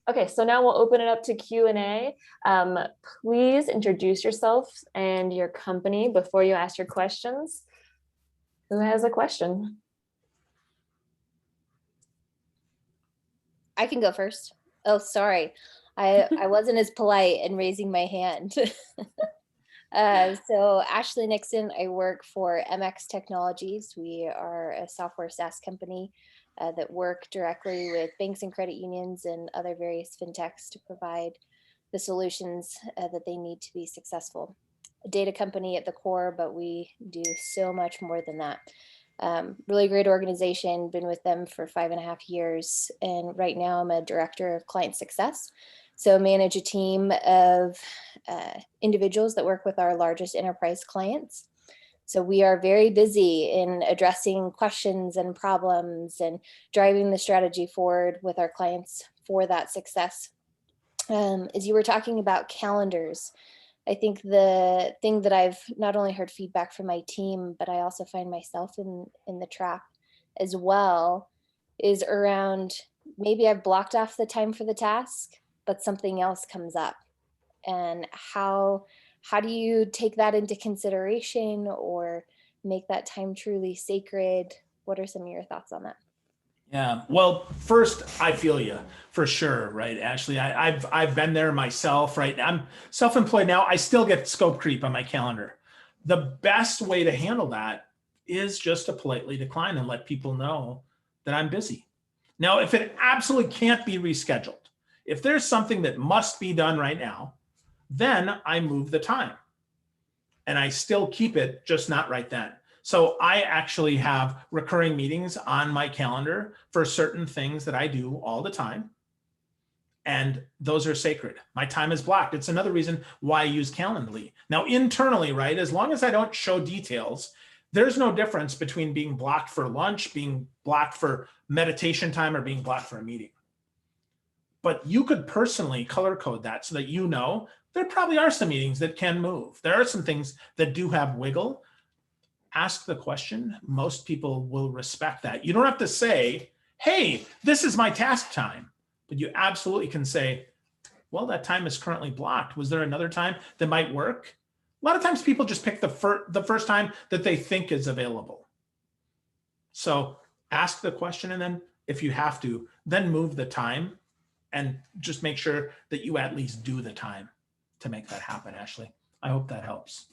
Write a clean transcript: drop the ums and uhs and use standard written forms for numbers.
Okay, so now we'll open it up to Q&A. Please introduce yourself and your company before you ask your questions. Who has a question? I can go first. Oh, sorry. I wasn't as polite in raising my hand. So Ashley Nixon, I work for MX Technologies. We are a software SaaS company that work directly with banks and credit unions and other various fintechs to provide the solutions that they need to be successful. A data company at the core, but we do so much more than that. Really great organization, been with them for 5.5 years. And right now I'm a director of client success. So manage a team of individuals that work with our largest enterprise clients. So we are very busy in addressing questions and problems and driving the strategy forward with our clients for that success. As you were talking about calendars, I think the thing that I've not only heard feedback from my team, but I also find myself in the trap as well, is around maybe I've blocked off the time for the task, but something else comes up. And how do you take that into consideration or make that time truly sacred? What are some of your thoughts on that? Yeah, well, first, I feel you for sure, right, Ashley? I've been there myself, right? I'm self-employed now. I still get scope creep on my calendar. The best way to handle that is just to politely decline and let people know that I'm busy. Now, if it absolutely can't be rescheduled, if there's something that must be done right now, then I move the time and I still keep it, just not right then. So I actually have recurring meetings on my calendar for certain things that I do all the time. And those are sacred. My time is blocked. It's another reason why I use Calendly. Now, internally, right, as long as I don't show details, there's no difference between being blocked for lunch, being blocked for meditation time, or being blocked for a meeting. But you could personally color code that so that you know there probably are some meetings that can move. There are some things that do have wiggle. Ask the question. Most people will respect that. You don't have to say, hey, this is my task time. But you absolutely can say, well, that time is currently blocked. Was there another time that might work? A lot of times people just pick the first time that they think is available. So ask the question, and then if you have to, then move the time and just make sure that you at least do the time to make that happen, Ashley. I hope that helps.